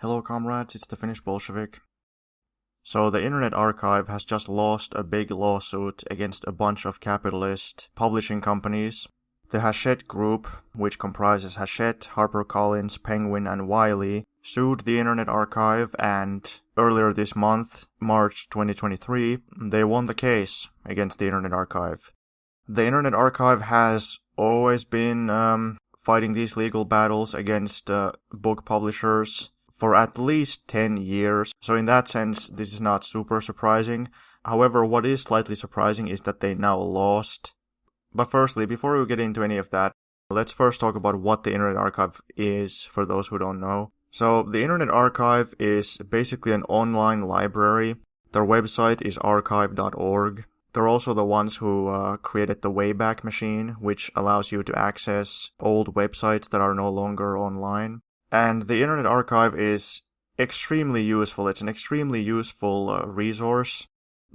Hello comrades, it's TheFinnishBolshevik. So the Internet Archive has just lost a big lawsuit against a bunch of capitalist publishing companies. The Hachette Group, which comprises Hachette, HarperCollins, Penguin, and Wiley, sued the Internet Archive, and earlier this month, March 2023, they won the case against the Internet Archive. The Internet Archive has always been fighting these legal battles against book publishers for at least 10 years, so in that sense, this is not super surprising. However, what is slightly surprising is that they now lost. But firstly, before we get into any of that, let's first talk about what the Internet Archive is, for those who don't know. So, the Internet Archive is basically an online library. Their website is archive.org. They're also the ones who created the Wayback Machine, which allows you to access old websites that are no longer online. And the Internet Archive is extremely useful. It's an extremely useful resource.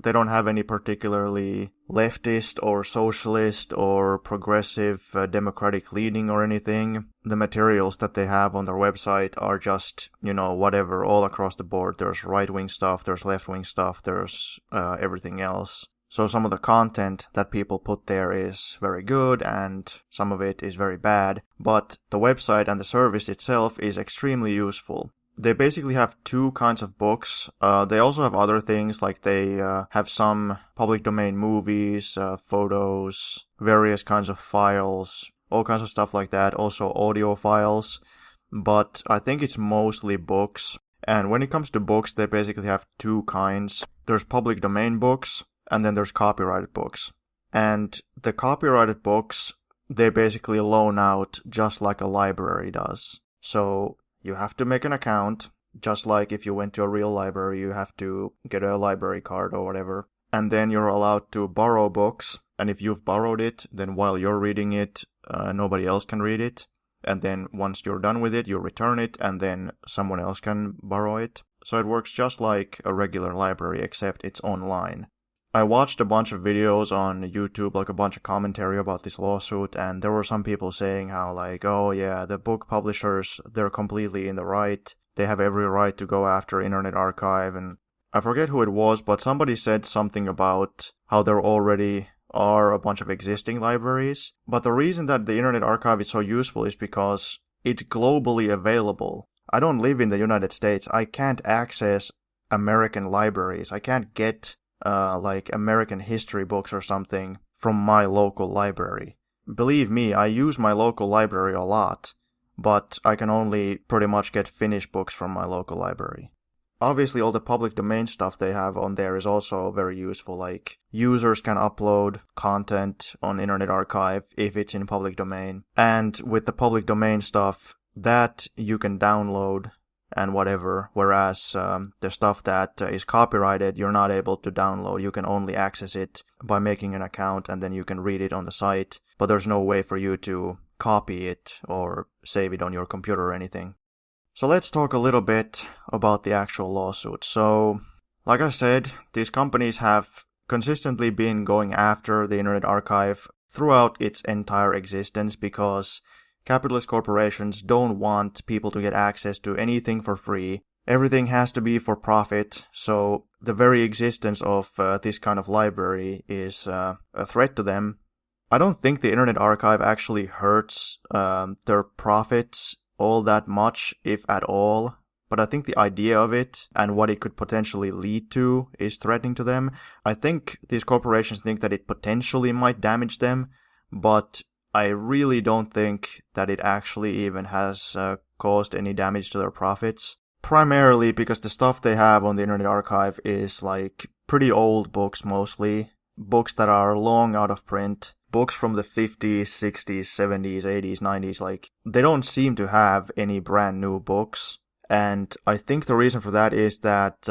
They don't have any particularly leftist or socialist or progressive democratic leaning or anything. The materials that they have on their website are just, whatever, all across the board. There's right-wing stuff, there's left-wing stuff, there's everything else. So some of the content that people put there is very good and some of it is very bad, but the website and the service itself is extremely useful. They basically have two kinds of books. They also have other things, like they have some public domain movies, photos, various kinds of files, all kinds of stuff like that, also audio files, but I think it's mostly books. And when it comes to books, they basically have two kinds. There's public domain books, and then there's copyrighted books. And the copyrighted books, they basically loan out just like a library does. So you have to make an account, just like if you went to a real library, you have to get a library card or whatever. And then you're allowed to borrow books. And if you've borrowed it, then while you're reading it, nobody else can read it. And then once you're done with it, you return it, and then someone else can borrow it. So it works just like a regular library, except it's online. I watched a bunch of videos on YouTube, like a bunch of commentary about this lawsuit, and there were some people saying how, oh yeah, the book publishers, they're completely in the right. They have every right to go after Internet Archive, and I forget who it was, but somebody said something about how there already are a bunch of existing libraries. But the reason that the Internet Archive is so useful is because it's globally available. I don't live in the United States. I can't access American libraries. I can't get American history books or something from my local library. Believe me, I use my local library a lot, but I can only pretty much get Finnish books from my local library. Obviously, all the public domain stuff they have on there is also very useful, like users can upload content on Internet Archive if it's in public domain. And with the public domain stuff, that you can download and whatever, whereas the stuff that is copyrighted, you're not able to download. You can only access it by making an account, and then you can read it on the site, but there's no way for you to copy it or save it on your computer or anything. So let's talk a little bit about the actual lawsuit. So, like I said, these companies have consistently been going after the Internet Archive throughout its entire existence because capitalist corporations don't want people to get access to anything for free. Everything has to be for profit, so the very existence of this kind of library is a threat to them. I don't think the Internet Archive actually hurts their profits all that much, if at all, but I think the idea of it and what it could potentially lead to is threatening to them. I think these corporations think that it potentially might damage them, but I really don't think that it actually even has caused any damage to their profits. Primarily because the stuff they have on the Internet Archive is pretty old books mostly. Books that are long out of print. Books from the 50s, 60s, 70s, 80s, 90s. They don't seem to have any brand new books. And I think the reason for that is that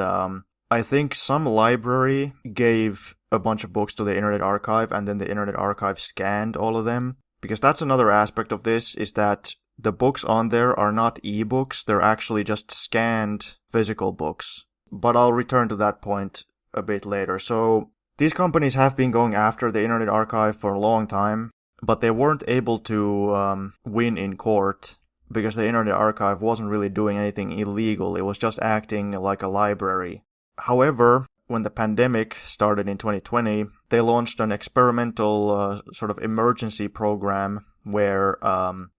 I think some library gave a bunch of books to the Internet Archive, and then the Internet Archive scanned all of them. Because that's another aspect of this, is that the books on there are not ebooks, they're actually just scanned physical books. But I'll return to that point a bit later. So, these companies have been going after the Internet Archive for a long time, but they weren't able to win in court because the Internet Archive wasn't really doing anything illegal. It was just acting like a library. However, when the pandemic started in 2020, they launched an experimental sort of emergency program where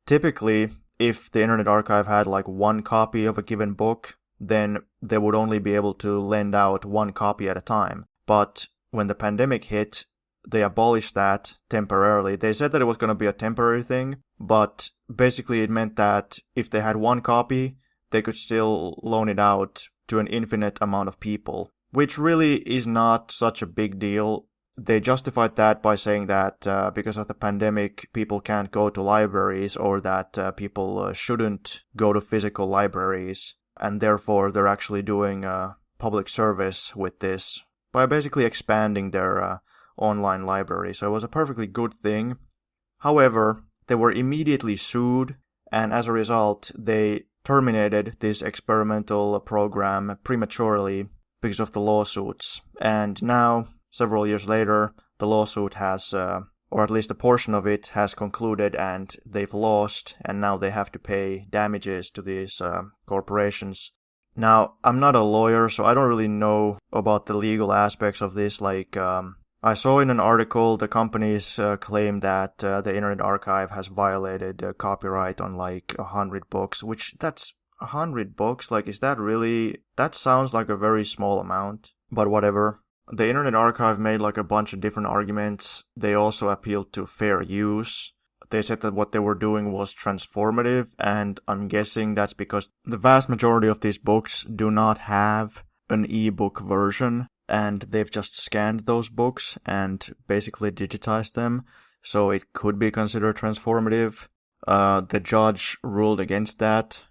typically if the Internet Archive had like one copy of a given book, then they would only be able to lend out one copy at a time. But when the pandemic hit, they abolished that temporarily. They said that it was going to be a temporary thing, but basically it meant that if they had one copy, they could still loan it out to an infinite amount of people, which really is not such a big deal. They justified that by saying that because of the pandemic, people can't go to libraries, or that people shouldn't go to physical libraries, and therefore they're actually doing a public service with this by basically expanding their online library. So it was a perfectly good thing. However, they were immediately sued, and as a result, they terminated this experimental program prematurely because of the lawsuits. And now, several years later, the lawsuit has, or at least a portion of it, has concluded, and they've lost, and now they have to pay damages to these corporations. Now, I'm not a lawyer, so I don't really know about the legal aspects of this. Like, I saw in an article the companies claim that the Internet Archive has violated copyright on like 100 books, which that's 100 books? Like, is that really... That sounds like a very small amount, but whatever. The Internet Archive made like a bunch of different arguments. They also appealed to fair use. They said that what they were doing was transformative, and I'm guessing that's because the vast majority of these books do not have an ebook version, and they've just scanned those books and basically digitized them, so it could be considered transformative. The judge ruled against that.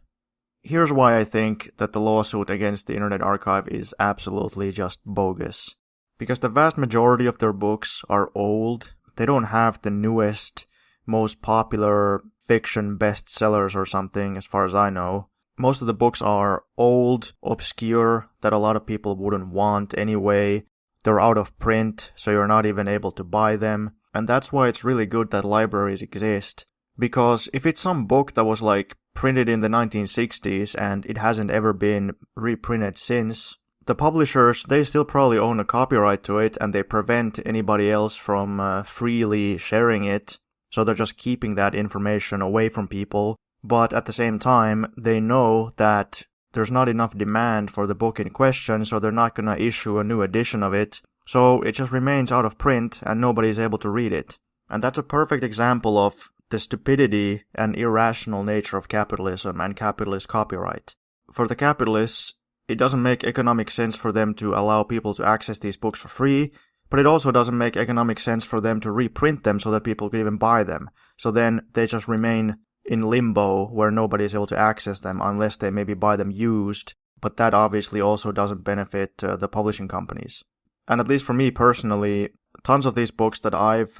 Here's why I think that the lawsuit against the Internet Archive is absolutely just bogus. Because the vast majority of their books are old. They don't have the newest, most popular fiction bestsellers or something, as far as I know. Most of the books are old, obscure, that a lot of people wouldn't want anyway. They're out of print, so you're not even able to buy them. And that's why it's really good that libraries exist. Because if it's some book that was like printed in the 1960s and it hasn't ever been reprinted since, the publishers, they still probably own a copyright to it, and they prevent anybody else from freely sharing it. So they're just keeping that information away from people. But at the same time, they know that there's not enough demand for the book in question, so they're not gonna issue a new edition of it. So it just remains out of print and nobody's able to read it. And that's a perfect example of the stupidity and irrational nature of capitalism and capitalist copyright. For the capitalists, it doesn't make economic sense for them to allow people to access these books for free, but it also doesn't make economic sense for them to reprint them so that people could even buy them. So then they just remain in limbo where nobody is able to access them unless they maybe buy them used, but that obviously also doesn't benefit the publishing companies. And at least for me personally, tons of these books that I've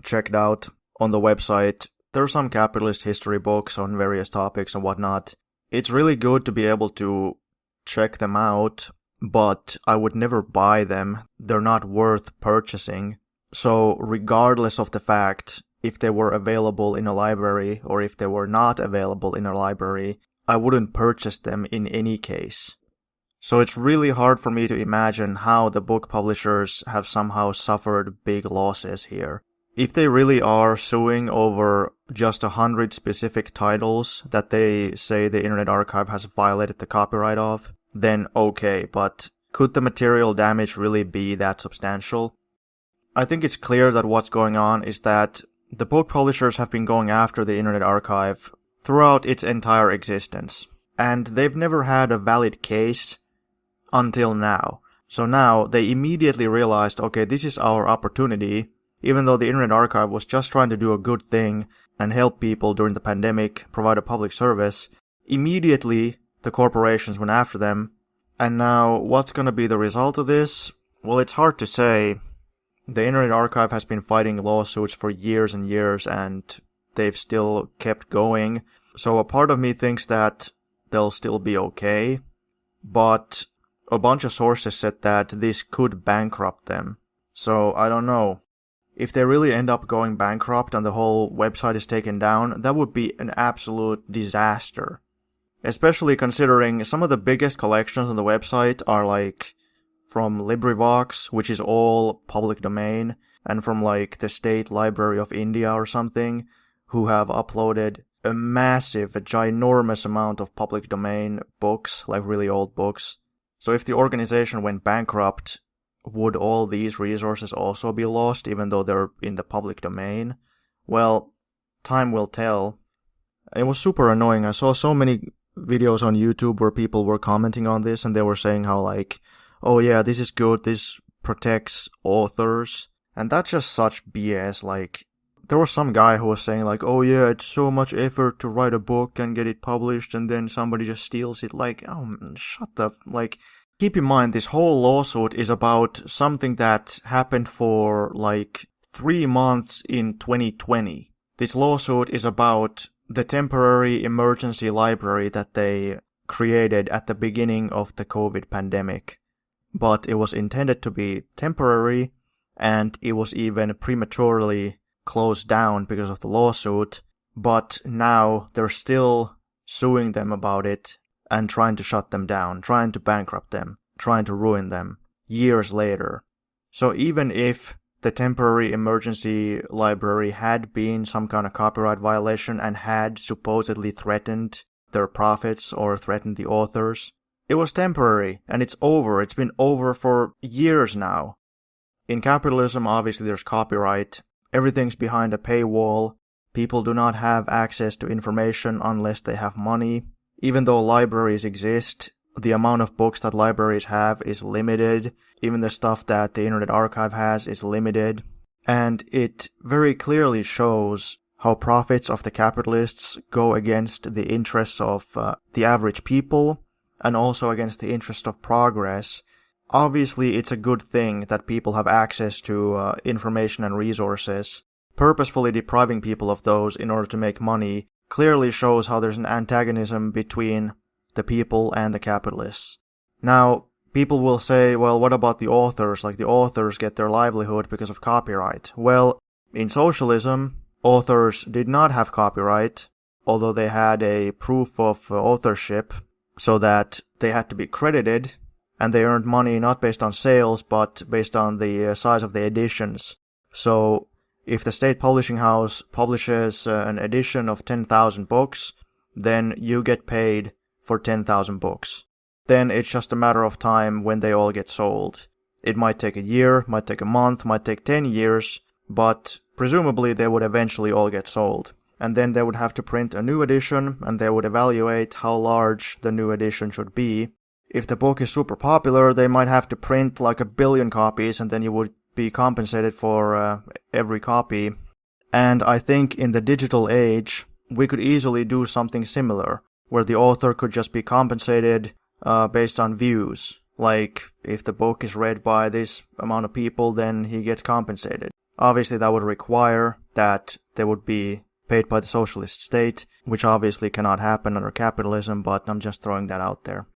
checked out on the website, there are some capitalist history books on various topics and whatnot. It's really good to be able to check them out, but I would never buy them. They're not worth purchasing. So regardless of the fact if they were available in a library or if they were not available in a library, I wouldn't purchase them in any case. So it's really hard for me to imagine how the book publishers have somehow suffered big losses here. If they really are suing over just 100 specific titles that they say the Internet Archive has violated the copyright of, then okay, but could the material damage really be that substantial? I think it's clear that what's going on is that the book publishers have been going after the Internet Archive throughout its entire existence, and they've never had a valid case until now. So now they immediately realized, okay, this is our opportunity. Even though the Internet Archive was just trying to do a good thing and help people during the pandemic, provide a public service, immediately the corporations went after them. And now, what's going to be the result of this? Well, it's hard to say. The Internet Archive has been fighting lawsuits for years and years, and they've still kept going. So a part of me thinks that they'll still be okay. But a bunch of sources said that this could bankrupt them. So I don't know. if they really end up going bankrupt and the whole website is taken down, that would be an absolute disaster. Especially considering some of the biggest collections on the website are like from LibriVox, which is all public domain, and from like the State Library of India or something, who have uploaded a ginormous amount of public domain books, like really old books. So if the organization went bankrupt, would all these resources also be lost, even though they're in the public domain? Well, time will tell. It was super annoying. I saw so many videos on YouTube where people were commenting on this, and they were saying how like, oh yeah, this is good, this protects authors. And that's just such BS. Like, there was some guy who was saying like, oh yeah, it's so much effort to write a book and get it published, and then somebody just steals it. Like, oh, shut the... Like, keep in mind, this whole lawsuit is about something that happened for like 3 months in 2020. This lawsuit is about the temporary emergency library that they created at the beginning of the COVID pandemic. But it was intended to be temporary, and it was even prematurely closed down because of the lawsuit. But now they're still suing them about it and trying to shut them down, trying to bankrupt them, trying to ruin them years later. So even if the temporary emergency library had been some kind of copyright violation and had supposedly threatened their profits or threatened the authors, it was temporary and it's over. It's been over for years now. In capitalism, obviously there's copyright. Everything's behind a paywall. People do not have access to information unless they have money. Even though libraries exist, the amount of books that libraries have is limited. Even the stuff that the Internet Archive has is limited. And it very clearly shows how profits of the capitalists go against the interests of the average people, and also against the interest of progress. Obviously, it's a good thing that people have access to information and resources. Purposefully depriving people of those in order to make money clearly shows how there's an antagonism between the people and the capitalists. Now, people will say, well, what about the authors? Like, the authors get their livelihood because of copyright. Well, in socialism, authors did not have copyright, although they had a proof of authorship, so that they had to be credited, and they earned money not based on sales, but based on the size of the editions. So, if the state publishing house publishes an edition of 10,000 books, then you get paid for 10,000 books. Then it's just a matter of time when they all get sold. It might take a year, might take a month, might take 10 years, but presumably they would eventually all get sold. And then they would have to print a new edition, and they would evaluate how large the new edition should be. If the book is super popular, they might have to print like 1 billion copies, and then you would be compensated for every copy. And I think in the digital age, we could easily do something similar, where the author could just be compensated based on views. Like, if the book is read by this amount of people, then he gets compensated. Obviously, that would require that they would be paid by the socialist state, which obviously cannot happen under capitalism, but I'm just throwing that out there.